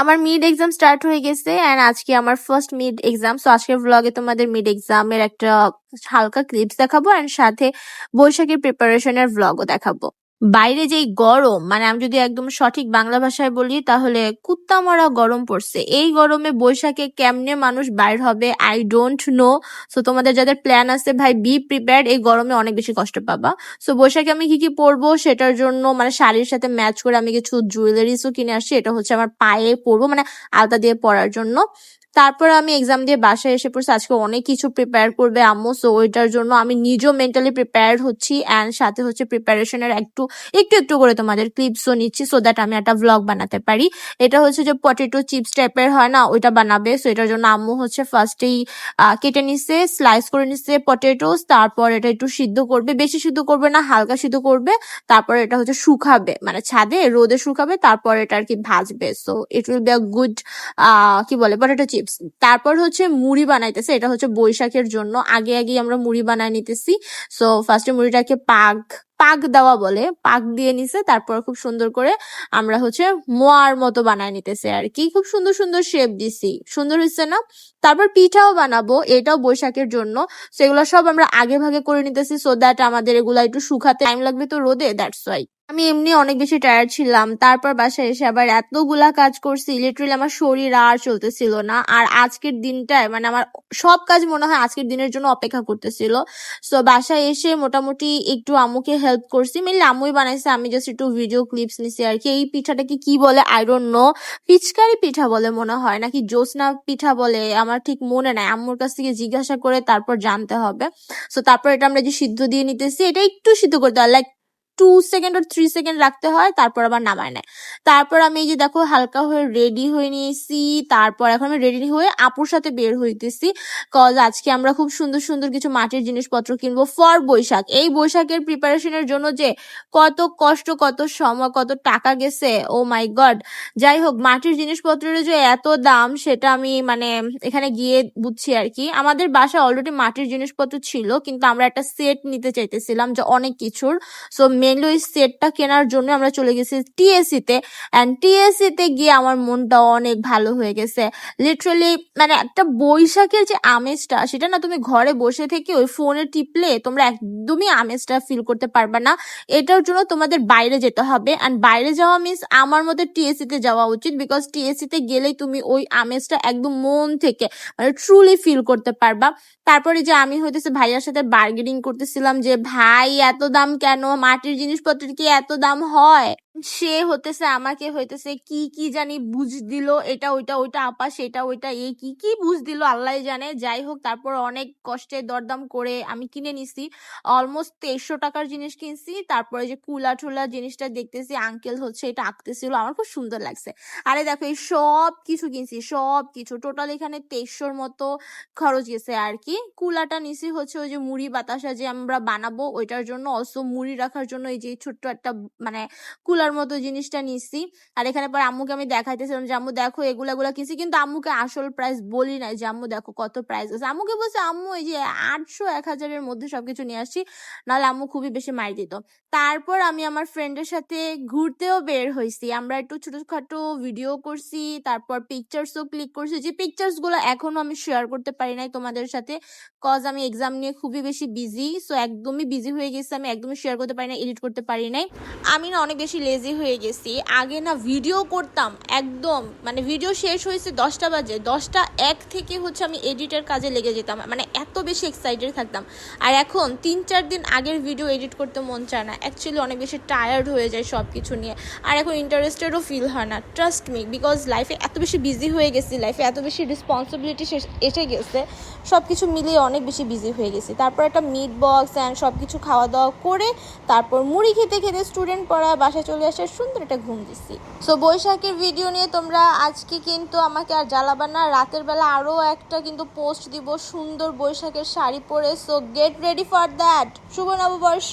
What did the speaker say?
আমার mid exam start হয়ে গেছে এন্ড আজকে আমার ফার্স্ট মিড এক্সাম। সো আজকের ভ্লগে তোমাদের মিড এক্সামের একটা হালকা ক্লিপস দেখাবো এন্ড সাথে বৈশাখীর প্রিপারেশনের ভ্লগও দেখাবো। বাইরে যেই গরম, মানে আমি যদি একদম সঠিক বাংলা ভাষায় বলি তাহলে কুত্তা মরা গরম পড়ছে। এই গরমে বৈশাখে কেমনে মানুষ বাইর হবে আই ডোন্ট নো। সো তোমাদের যাদের প্ল্যান আছে ভাই বি প্রিপেয়ার্ড, এই গরমে অনেক বেশি কষ্ট পাবা। সো বৈশাখে আমি কি কি পরবো সেটার জন্য মানে শাড়ির সাথে ম্যাচ করে আমি কিছু জুয়েলারিসও কিনে আসছি। এটা হচ্ছে আমার পায়ে পরবো, মানে আলতা দিয়ে পরার জন্য। তারপর আমি এক্সাম দিয়ে বাসায় এসে পড়ছি। আজকে অনেক কিছু প্রিপেয়ার করবে আম্মু, সো ওইটার জন্য আমি নিজেও মেন্টালি প্রিপেয়ার্ড হচ্ছি এন্ড সাথে হচ্ছে প্রিপারেশনের একটু একটু একটু করে তোমাদের ক্লিপসও নিচ্ছি সো দ্যাট আমি একটা ভ্লগ বানাতে পারি। এটা হচ্ছে যে পটেটো চিপস টাইপের হয় না, ওইটা বানাবে। সো এটার জন্য আম্মু হচ্ছে ফার্স্টেই কেটে নিচ্ছে, স্লাইস করে নিচ্ছে পটেটোস। তারপর এটা একটু সিদ্ধ করবে, বেশি সিদ্ধ করবে না, হালকা সিদ্ধ করবে। তারপর এটা হচ্ছে শুকাবে, মানে ছাদে রোদে শুকাবে, তারপর এটা আর কি ভাজবে। So it will be a good কি বলে পটেটো চিপস। তারপর হচ্ছে মুড়ি বানাইতেছে, এটা হচ্ছে বৈশাখের জন্য। আগে আগেই আমরা মুড়ি বানাই নিতেছি। সো ফার্স্টে মুড়িটাকে পাক পাক দেওয়া বলে, পাক দিয়ে নিছে। তারপর খুব সুন্দর করে আমরা হচ্ছে মোয়ার মতো বানায় নিতেছে আর কি। খুব সুন্দর সুন্দর শেপ দিছি, সুন্দর হচ্ছে না? তারপর পিঠাও বানাবো, এটাও বৈশাখের জন্য। সেগুলো সব আমরা আগে ভাগে করে নিতেছি সো দ্যাট আমাদের এগুলা একটু শুকাতে টাইম লাগবে তো রোদে, দ্যাটস ওয়াই। আমি এমনি অনেক বেশি টায়ার্ড ছিলাম, তারপর বাসায় এসে আবার এতগুলা কাজ করছি, লিটারালি আমার শরীর আর চলতেছিল না। আর আজকের দিনটায় মানে আমার সব কাজ মনে হয় আজকের দিনের জন্য অপেক্ষা করতেছিল। সো বাসায় এসে মোটামুটি একটু আম্মুকে হেল্প করছি, মেনলি আম্মুই বানাইছে, আমি জাস্ট একটু ভিডিও ক্লিপস নিছি আর কি। এই পিঠাটাকে কি বলে আই ডোন্ট নো, পিচকারি পিঠা বলে মনে হয়, নাকি জ্যোৎস্না পিঠা বলে, আমার ঠিক মনে নাই। আম্মুর কাছ থেকে জিজ্ঞাসা করে তারপর জানতে হবে। সো তারপর এটা আমরা যে সিদ্ধ দিয়ে নিতেছি, এটা একটু সিদ্ধ করতে হয়, লাইক 2 সেকেন্ড or 3 সেকেন্ড রাখতে হয়, তারপর আবার নামায় নেয়। তারপর আমি এই যে দেখো হালকা হয়ে রেডি হয়ে নিয়েছি। তারপর এখন আমি রেডি হয়ে আপুর সাথে বের হইতেছি, কজ আজকে আমরা খুব সুন্দর সুন্দর কিছু মাটির জিনিসপত্র কিনবো ফর বৈশাখ। এই বৈশাখের প্রিপারেশনের জন্য যে কত কষ্ট, কত সময়, কত টাকা গেছে, ও মাই গড। যাই হোক, মাটির জিনিসপত্রের যে এত দাম সেটা আমি মানে এখানে গিয়ে বুঝছি আর কি। আমাদের বাসায় অলরেডি মাটির জিনিসপত্র ছিল, কিন্তু আমরা একটা সেট নিতে চাইতেছিলাম যে অনেক কিছুর। সো মেনলি ওই সেটটা কেনার জন্য আমরা চলে গেছি টিএসসি তে। অ্যান্ড টিএসসি তে গিয়ে আমার মনটা অনেক ভালো হয়ে গেছে। লিটারালি মানে একটা বৈশাখের যে আমেজটা, সেটা না তুমি ঘরে বসে থেকে ওই ফোনে টিপলে তোমরা একদমই আমেজটা ফিল করতে পারবে না। এটার জন্য তোমাদের বাইরে যেতে হবে, অ্যান্ড বাইরে যাওয়া মিন্স আমার মতে টিএসসি তে যাওয়া উচিত, বিকজ টিএসসি তে গেলেই তুমি ওই আমেজটা একদম মন থেকে মানে ট্রুলি ফিল করতে পারবা। তারপরে যে আমি হইতেছে ভাইয়ার সাথে বার্গেনিং করতেছিলাম যে ভাই এত দাম কেন, মাটির জিনিসপত্রের কি এত দাম হয়? সে হতেছে আমাকে হইতেছে কি কি জানি বুঝ দিল, এটা ওইটা, ওইটা আপা সেটা ওইটা, এই কি কি বুঝ দিল আল্লাহ জানে। যাই হোক, তারপর অনেক কষ্টে দরদাম করে আমি কিনে নিছি। অলমোস্ট 2300 টাকার জিনিস কিনছি। তারপরে যে কুলা ঠুলা জিনিসটা দেখতেছি আঙ্কেল হচ্ছে এটা আঁকতেছিল, আমার খুব সুন্দর লাগছে। আরে দেখো এই সব কিছু কিনছি, সব কিছু টোটাল এখানে 2300-র মতো খরচ গেছে আর কি। কুলাটা নিছি হচ্ছে ওই যে মুড়ি বাতাসা যে আমরা বানাবো ওইটার জন্য, অলসো মুড়ি রাখার জন্য এই যে ছোট্ট একটা মানে কুলার মতো জিনিসটা নিছি। আর এখানে পরে আম্মুকে আমি দেখাইতেছিলাম যে আম্মু দেখো এগুলা কিনছি, কিন্তু আম্মুকে আসল প্রাইস বলি নাই যে আম্মু দেখো কত প্রাইস আছে। আম্মুকে বলছে আম্মু এই যে 800-1000-এর মধ্যে সবকিছু নিয়ে আসছি, নাহলে আম্মু খুবই বেশি মার দিত। তারপর আমি আমার ফ্রেন্ডের সাথে ঘুরতেও বের হয়েছি, আমরা একটু ছোটখাটো ভিডিও করছি, তারপর পিকচার্সও ক্লিক করছি। যে পিকচার্স গুলো এখনো আমি শেয়ার করতে পারি নাই তোমাদের সাথে, কজ আমি এক্সাম নিয়ে খুবই বেশি বিজি। সো একদমই বিজি হয়ে গেছি, আমি একদমই শেয়ার করতে পারি নাই, এডিট করতে পারি নাই। আমি না অনেক বেশি লেজি হয়ে গেছি। আগে না ভিডিও করতাম একদম, মানে ভিডিও শেষ হয়েছে 10টা বাজে, 10টা 1 থেকে হচ্ছে আমি এডিটের কাজে লেগে যেতাম, মানে এত বেশি এক্সাইটেড থাকতাম। আর এখন 3-4 দিন আগের ভিডিও এডিট করতে মন চায় না, অ্যাকচুয়ালি অনেক বেশি টায়ার্ড হয়ে যায় সব কিছু নিয়ে। আর এখন ইন্টারেস্টেডও ফিল হয় না, ট্রাস্ট মি, বিকজ লাইফে এত বেশি বিজি হয়ে গেছি, লাইফে এত বেশি রেসপন্সিবিলিটি এসে গেছে, সব কিছু মিলিয়ে অনেক বেশি বিজি হয়ে গেছি। তারপর একটা মিট বক্স অ্যান্ড সব কিছু খাওয়া দাওয়া করে তারপর মুড়ি খেতে খেতে স্টুডেন্ট পড়া বাসায় চলে আসে, সুন্দর একটা ঘুম দিচ্ছি। সো বৈশাখের ভিডিও নিয়ে তোমরা আজকে কিন্তু আমাকে আর জ্বালাবা না, রাতের বেলা আরও একটা কিন্তু পোস্ট দিব সুন্দর বৈশাখের শাড়ি পরে। So get ready for that. শুভ নববর্ষ।